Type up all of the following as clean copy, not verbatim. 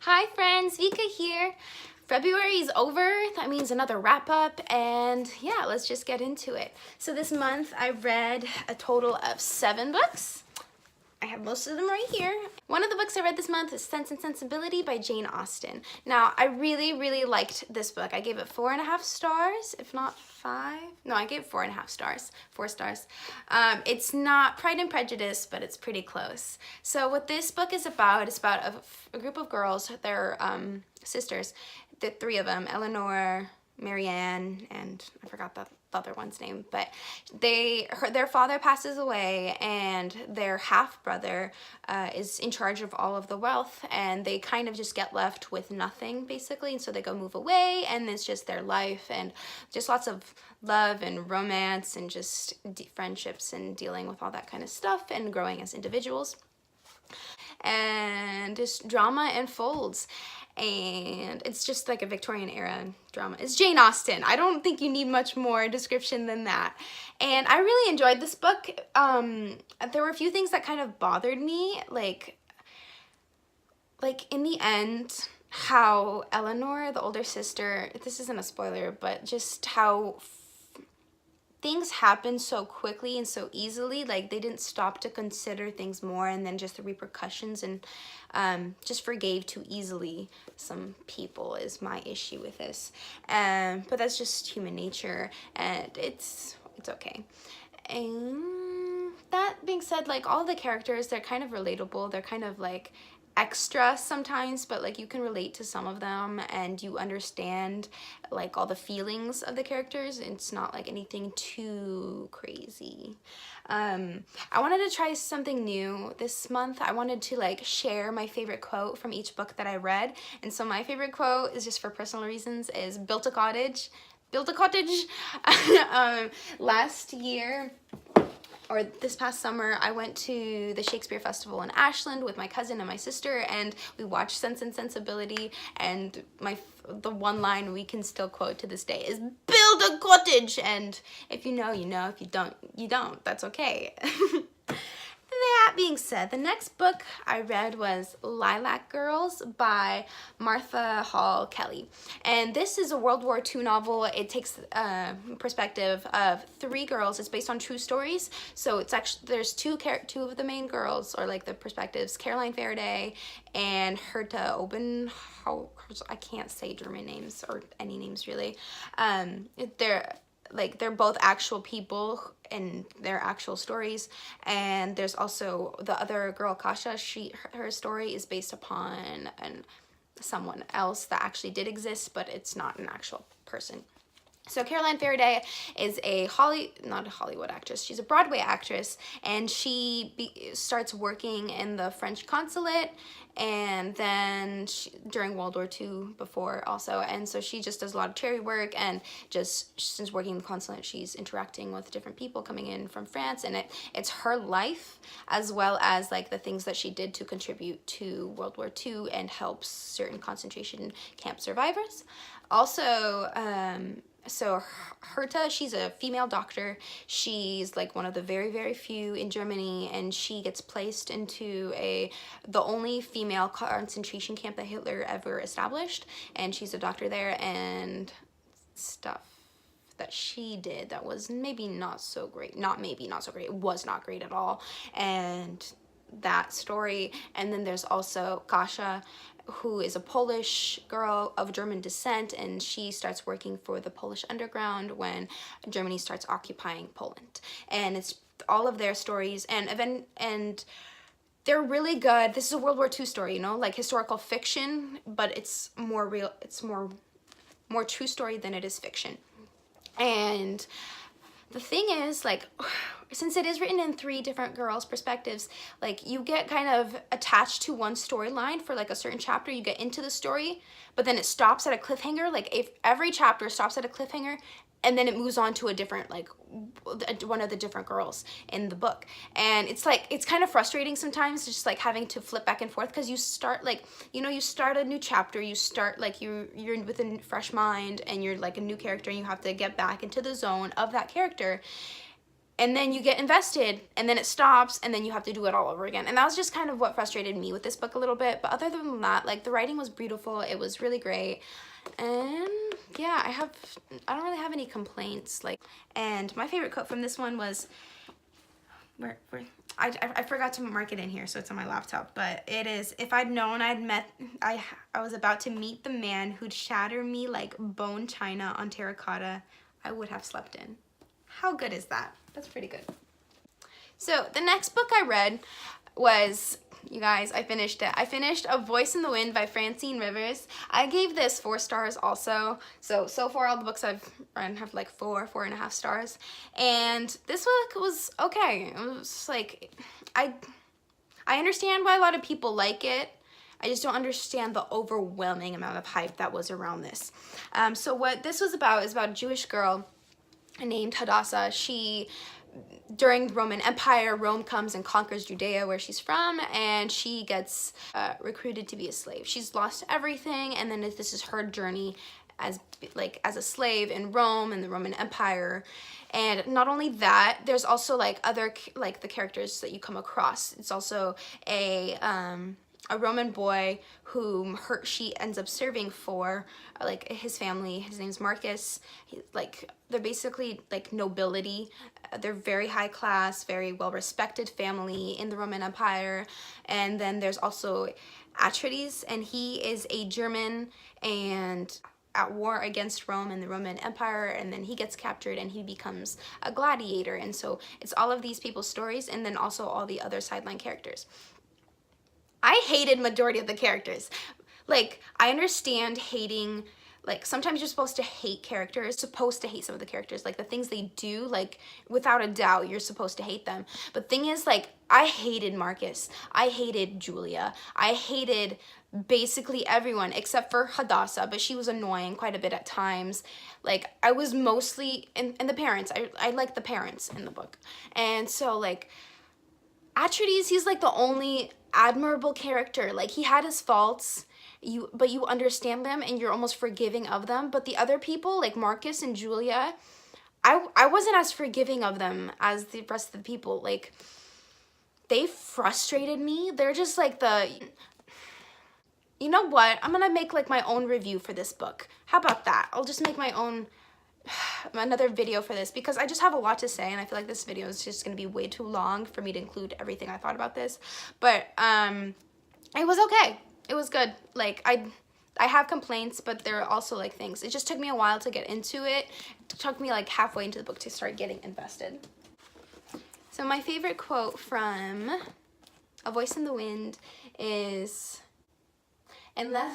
Hi friends, Vika here. February is over. That means another wrap up, and yeah, let's just get into it. So this month I read a total of 7 books. I have most of them right here. One of the books I read this month is Sense and Sensibility by Jane Austen. Now, I really liked this book. I gave it 4.5 stars, if not 5. No, I gave it 4.5 stars, 4 stars. It's not Pride and Prejudice, but it's pretty close. So what this book is about, it's about a group of girls, they're sisters, the 3 of them, Eleanor, Marianne, and I forgot the other one's name, but their father passes away, and their half-brother is in charge of all of the wealth, and they kind of just get left with nothing, basically, and so they go move away, and it's just their life, and just lots of love and romance, and just friendships, and dealing with all that kind of stuff, and growing as individuals. And just drama unfolds, and it's just like a Victorian era drama. It's Jane Austen. I don't think you need much more description than that. And I really enjoyed this book. There were a few things that kind of bothered me, like in the end, how Eleanor, the older sister, this isn't a spoiler, but just how things happen so quickly and so easily, like they didn't stop to consider things more, and then just the repercussions, and just forgave too easily some people is my issue with this. But that's just human nature, and it's okay. And that being said, like all the characters, they're kind of relatable. They're kind of like extra sometimes, but like you can relate to some of them, and you understand like all the feelings of the characters. It's not like anything too crazy. I wanted to try something new this month. I wanted to like share my favorite quote from each book that I read, and so my favorite quote is, just for personal reasons, is built a cottage. Last year, or this past summer, I went to the Shakespeare Festival in Ashland with my cousin and my sister, and we watched Sense and Sensibility, and the one line we can still quote to this day is, "Build a cottage!" And if you know, you know. If you don't, you don't. That's okay. That being said, the next book I read was Lilac Girls by Martha Hall Kelley. And this is a World War II novel. It takes perspective of 3 girls. It's based on true stories. So it's actually, there's two of the main girls, or like the perspectives, Caroline Faraday and Herta Oben. I can't say German names, or any names really. They're both actual people and their actual stories. And there's also the other girl, Kasha. Her story is based upon someone else that actually did exist, but it's not an actual person. So Caroline Faraday is not a Hollywood actress, she's a Broadway actress, and she starts working in the French consulate, and then during World War II before also, and so she just does a lot of charity work, and just since working in the consulate, she's interacting with different people coming in from France, and it's her life as well as like the things that she did to contribute to World War II and helps certain concentration camp survivors. Also, so Herta, she's a female doctor. She's like one of the very few in Germany, and she gets placed into the only female concentration camp that Hitler ever established, and she's a doctor there, and stuff that she did that was maybe not so great. It was not great at all. And that story. And then there's also Kasia, who is a Polish girl of German descent, and she starts working for the Polish underground when Germany starts occupying Poland. And it's all of their stories, and they're really good. This is a World War II story, you know, like historical fiction, but it's more real. It's more true story than it is fiction. And the thing is, like, since it is written in 3 different girls' perspectives, like, you get kind of attached to one storyline for like a certain chapter. You get into the story, but then it stops at a cliffhanger. Like, if every chapter stops at a cliffhanger, and then it moves on to a different, like, one of the different girls in the book. And it's like, it's kind of frustrating sometimes, just like having to flip back and forth, because you start, like, you know, you start a new chapter, you start like you're with a fresh mind, and you're like a new character, and you have to get back into the zone of that character. and then you get invested, and then it stops, and then you have to do it all over again. And that was just kind of what frustrated me with this book a little bit. But other than that, like, the writing was beautiful. It was really great. And yeah, I don't really have any complaints. Like, and my favorite quote from this one was, I forgot to mark it in here, so it's on my laptop, but it is, if I'd known I was about to meet the man who'd shatter me like bone china on terracotta, I would have slept in. How good is that? That's pretty good. So the next book I read was, you guys, I finished it. I finished A Voice in the Wind by Francine Rivers. I gave this 4 stars also. So far all the books I've read have like 4.5 stars. And this book was okay. It was like, I understand why a lot of people like it. I just don't understand the overwhelming amount of hype that was around this. So what this was about is about a Jewish girl named Hadassah. During the Roman Empire, Rome comes and conquers Judea, where she's from, and she gets recruited to be a slave. She's lost everything, and then this is her journey as a slave in Rome and the Roman Empire. And not only that, there's also like other the characters that you come across. It's also a Roman boy whom she ends up serving for, like his family. His name's Marcus. They're basically like nobility. They're very high class, very well respected family in the Roman Empire. And then there's also Atrides, and he is a German and at war against Rome and the Roman Empire, and then he gets captured and he becomes a gladiator. And so it's all of these people's stories, and then also all the other sideline characters. I hated majority of the characters. Like, I understand hating, like, sometimes you're supposed to hate characters, supposed to hate some of the characters, like the things they do, like, without a doubt, you're supposed to hate them. But thing is, like, I hated Marcus. I hated Julia. I hated basically everyone except for Hadassah, but she was annoying quite a bit at times. Like, I was mostly, and the parents, I liked the parents in the book. And so, like, Atrides, he's like the only admirable character. Like, he had his faults, but you understand them and you're almost forgiving of them. But the other people, like Marcus and Julia, I wasn't as forgiving of them as the rest of the people. Like, they frustrated me. They're just like you know what? I'm gonna make like my own review for this book. How about that? I'll just make my own another video for this, because I just have a lot to say, and I feel like this video is just gonna be way too long for me to include everything I thought about this. But it was okay. It was good. Like, I have complaints, but there are also like things. It just took me a while to get into it. It took me like halfway into the book to start getting invested. So my favorite quote from A Voice in the Wind is, "Unless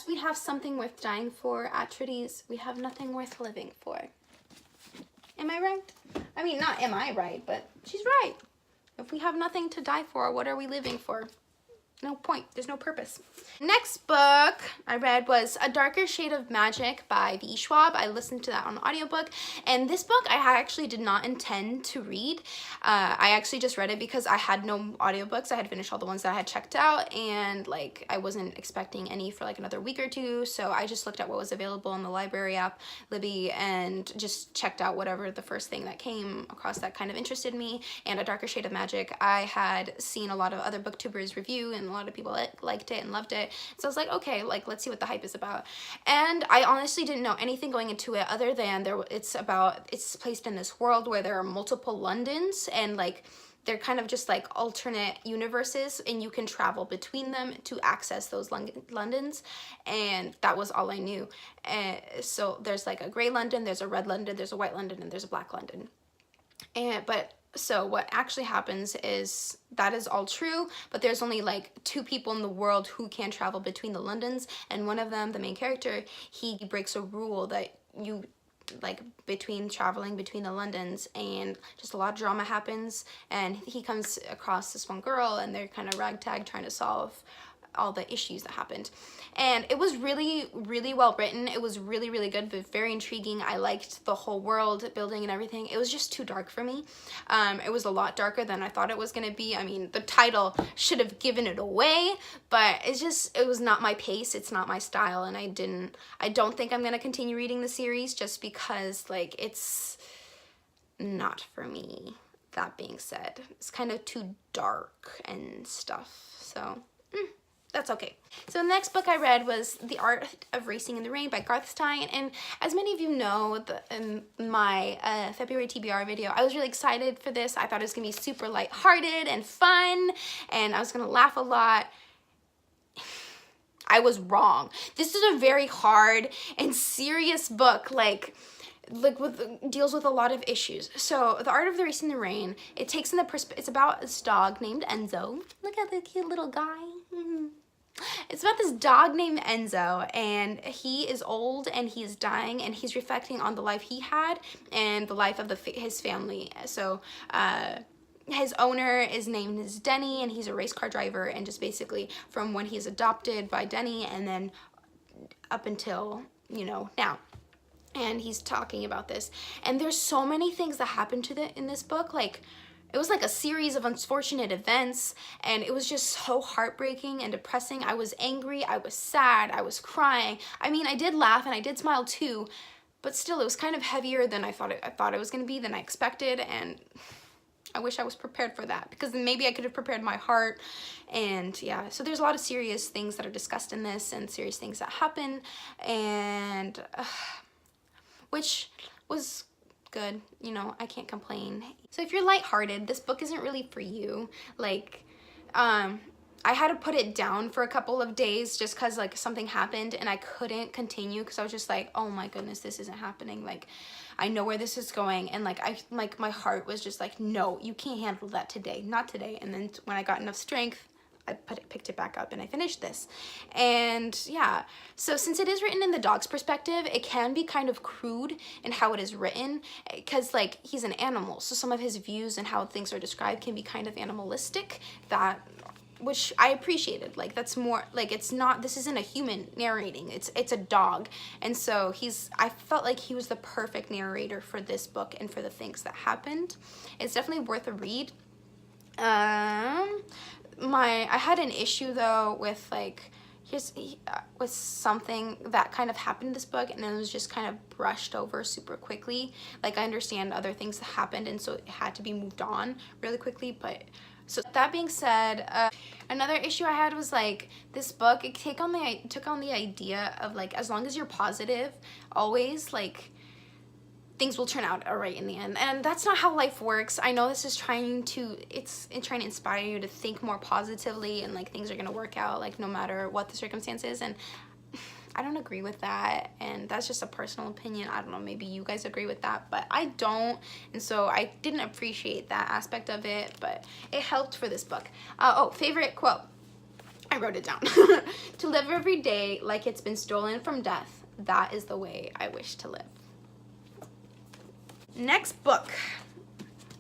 we have something worth dying for, Atrides, we have nothing worth living for." Am I right? I mean, not am I right, but she's right. If we have nothing to die for, what are we living for? No point. There's no purpose. Next book I read was A Darker Shade of Magic by V. Schwab. I listened to that on audiobook, and this book I actually did not intend to read. I actually just read it because I had no audiobooks. I had finished all the ones that I had checked out, and like I wasn't expecting any for like another week or two, so I just looked at what was available in the library app, Libby, and just checked out whatever the first thing that came across that kind of interested me. And A Darker Shade of Magic, I had seen a lot of other booktubers review, and a lot of people liked it and loved it. So I was like, okay, like, let's see what the hype is about. And I honestly didn't know anything going into it other than it's placed in this world where there are multiple Londons, and like they're kind of just like alternate universes, and you can travel between them to access those Londons. And that was all I knew. And so there's like a gray London, there's a red London, there's a white London, and there's a black London. So what actually happens is that is all true, but there's only like 2 people in the world who can travel between the Londons, and one of them, the main character, he breaks a rule that you like traveling between the Londons, and just a lot of drama happens, and he comes across this one girl, and they're kind of ragtag trying to solve all the issues that happened. And it was really, really well written. It was really, really good, but very intriguing. I liked the whole world building and everything. It was just too dark for me. It was a lot darker than I thought it was gonna be. I mean, the title should have given it away, but it was not my pace. It's not my style, and I don't think I'm gonna continue reading the series just because like not for me. That being said, it's kind of too dark and stuff, so that's okay. So the next book I read was The Art of Racing in the Rain by Garth Stein, and as many of you know, in my February TBR video, I was really excited for this. I thought it was gonna be super lighthearted and fun, and I was gonna laugh a lot. I was wrong. This is a very hard and serious book, deals with a lot of issues. So The Art of the Racing in the Rain, it takes in the it's about this dog named Enzo. Look at the cute little guy. It's about this dog named Enzo, and he is old and he's dying, and he's reflecting on the life he had and the life of his family. So his owner is named Denny, and he's a race car driver, and just basically from when he's adopted by Denny and then up until, you know, now. And he's talking about this, and there's so many things that happen in this book. Like, it was like a series of unfortunate events, and it was just so heartbreaking and depressing. I was angry, I was sad, I was crying. I mean, I did laugh and I did smile too, but still, it was kind of heavier than I thought it was gonna be, than I expected, and I wish I was prepared for that, because then maybe I could have prepared my heart. And yeah, so there's a lot of serious things that are discussed in this, and serious things that happen, and which was good, you know, I can't complain. So if you're lighthearted, this book isn't really for you. Like, I had to put it down for a couple of days just because, like, something happened and I couldn't continue, because I was just like, oh my goodness, this isn't happening. Like, I know where this is going, and like my heart was just like, no, you can't handle that today, not today. And then when I got enough strength, I picked it back up and I finished this. And yeah, so since it is written in the dog's perspective, it can be kind of crude in how it is written, because like, he's an animal, so some of his views and how things are described can be kind of animalistic, which I appreciated. Like, that's more like, it's not, this isn't a human narrating, it's a dog. And so I felt like he was the perfect narrator for this book and for the things that happened. It's definitely worth a read. I had an issue though with like, with something that kind of happened in this book, and it was just kind of brushed over super quickly. Like, I understand other things that happened, and so it had to be moved on really quickly. But so that being said, another issue I had was like, this book, it took on the idea of like, as long as you're positive always, like, things will turn out all right in the end. And that's not how life works. I know this is trying to inspire you to think more positively, and like, things are gonna work out, like, no matter what the circumstances. And I don't agree with that, and that's just a personal opinion. I don't know, maybe you guys agree with that, but I don't. And so I didn't appreciate that aspect of it, but it helped for this book. Oh, favorite quote. I wrote it down. To live every day like it's been stolen from death, that is the way I wish to live. Next book,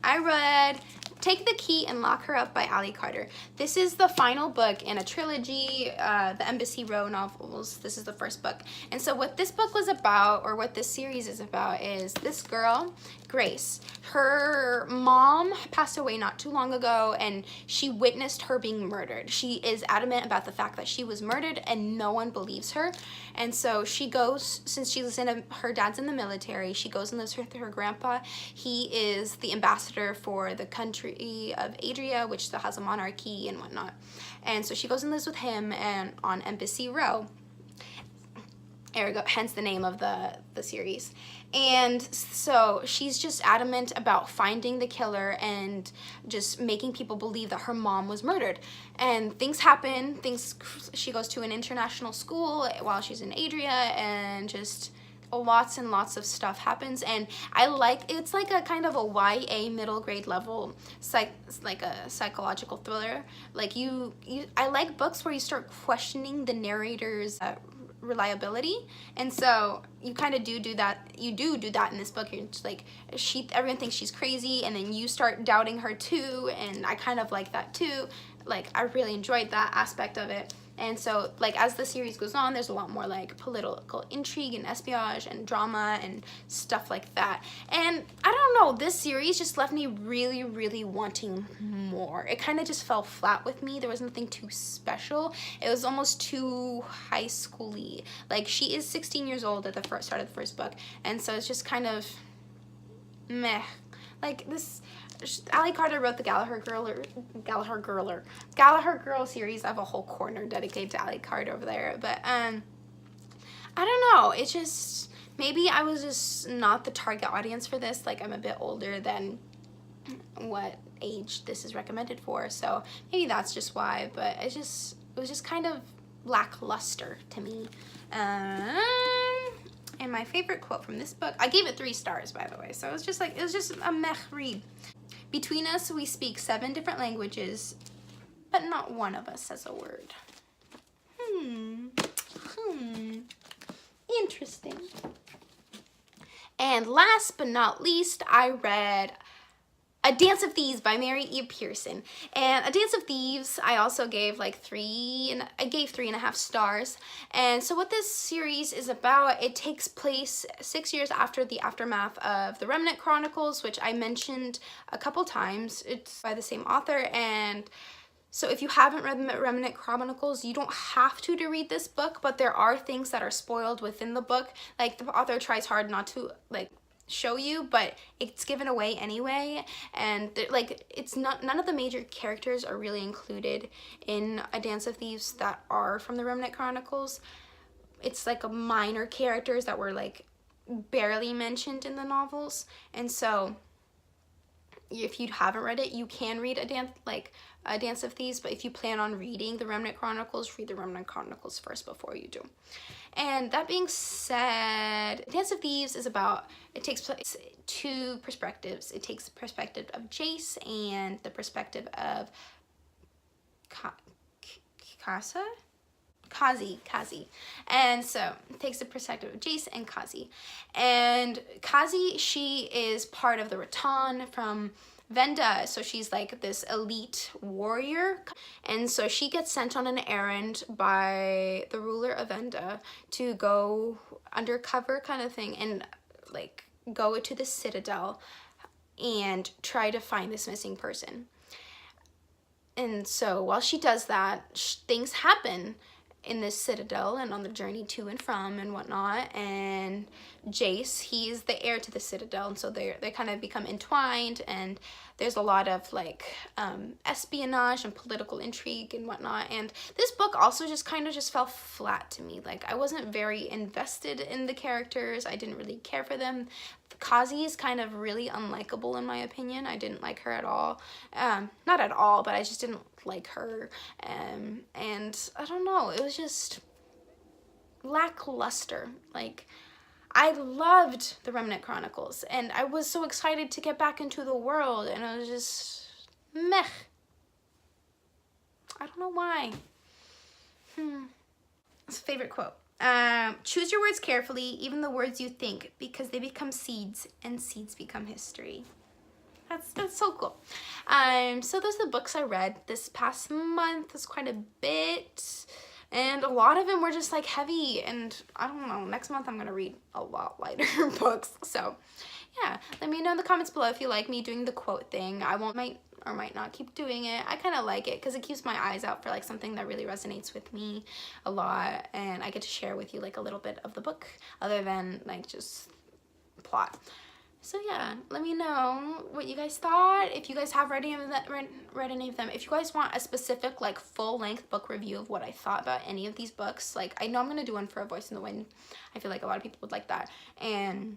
I read Take the Key and Lock Her Up by Ali Carter. This is the final book in a trilogy, the Embassy Row novels. This is the first book. And so what this book was about, or what this series is about, is this girl, Grace. Her mom passed away not too long ago, and she witnessed her being murdered. She is adamant about the fact that she was murdered, and no one believes her. And so she goes, since she's her dad's in the military, she goes and lives with her grandpa. He is the ambassador for the country of Adria, which still has a monarchy and whatnot. And so she goes and lives with him and on Embassy Row. Ergo, hence the name of the series. And so she's just adamant about finding the killer and just making people believe that her mom was murdered. And things happen. She goes to an international school while she's in Adria, and just lots and lots of stuff happens. And it's like a kind of a YA middle grade level, like a psychological thriller. Like, I like books where you start questioning the narrator's reliability, and so you kind of do that. You do that in this book. You're just like, everyone thinks she's crazy, and then you start doubting her too, and I kind of like that too. Like, I really enjoyed that aspect of it. And so, like, as the series goes on, there's a lot more like political intrigue and espionage and drama and stuff like that. And I don't know, this series just left me really, really wanting more. It kind of just fell flat with me. There was nothing too special. It was almost too high school-y. Like, she is 16 years old at the start of the first book, and so it's just kind of meh. Like this, Ali Carter wrote the Gallagher Girl series. I have a whole corner dedicated to Ali Carter over there. But I don't know. It's just, maybe I was just not the target audience for this. Like, I'm a bit older than what age this is recommended for, so maybe that's just why. But it was just kind of lackluster to me. And my favorite quote from this book, I gave it 3 stars, by the way, so it was just a meh read. Between us, we speak 7 different languages, but not one of us says a word. Interesting. And last but not least, I read A Dance of Thieves by Mary E. Pearson. And A Dance of Thieves, I also gave like 3.5 stars. And so what this series is about, it takes place 6 years after the aftermath of the Remnant Chronicles, which I mentioned a couple times. It's by the same author, and so if you haven't read the Remnant Chronicles, you don't have to read this book, but there are things that are spoiled within the book. Like, the author tries hard not to, like, show you, but it's given away anyway. And like, it's not, none of the major characters are really included in A Dance of Thieves that are from the Remnant Chronicles. It's like minor characters that were like barely mentioned in the novels. And so if you haven't read it, you can read A Dance of Thieves, but if you plan on reading the Remnant Chronicles, read the Remnant Chronicles first before you do. And that being said, Dance of Thieves is about, it takes place 2 perspectives. It takes the perspective of Jace and the perspective of Kazi. And so it takes the perspective of Jace and Kazi. And Kazi, she is part of the Rattan from Venda, so she's like this elite warrior, and so she gets sent on an errand by the ruler of Venda to go undercover kind of thing, and like go to the Citadel and try to find this missing person. And so while she does that, things happen in this Citadel and on the journey to and from and whatnot. And Jace, he's the heir to the Citadel, and so they kind of become entwined, and there's a lot of like espionage and political intrigue and whatnot. And this book also just kind of just fell flat to me. Like, I wasn't very invested in the characters. I didn't really care for them. Kazi is kind of really unlikable in my opinion. I didn't like her at all. Not at all, but I just didn't like her. And I don't know, it was just lackluster. Like, I loved the Remnant Chronicles, and I was so excited to get back into the world, and it was just meh. I don't know why. Favorite quote. Choose your words carefully, even the words you think, because they become seeds, and seeds become history. That's so cool. So those are the books I read this past month. It's quite a bit, and a lot of them were just like heavy, and I don't know, next month I'm gonna read a lot lighter books. So yeah, let me know in the comments below if you like me doing the quote thing. I might or might not keep doing it. I kind of like it because it keeps my eyes out for like something that really resonates with me a lot, and I get to share with you like a little bit of the book other than like just plot. So yeah, let me know what you guys thought. If you guys have read any of them, if you guys want a specific like full-length book review of what I thought about any of these books, like I know I'm gonna do one for A Voice in the Wind. I feel like a lot of people would like that. And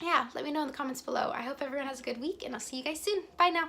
yeah, let me know in the comments below. I hope everyone has a good week, and I'll see you guys soon. Bye now.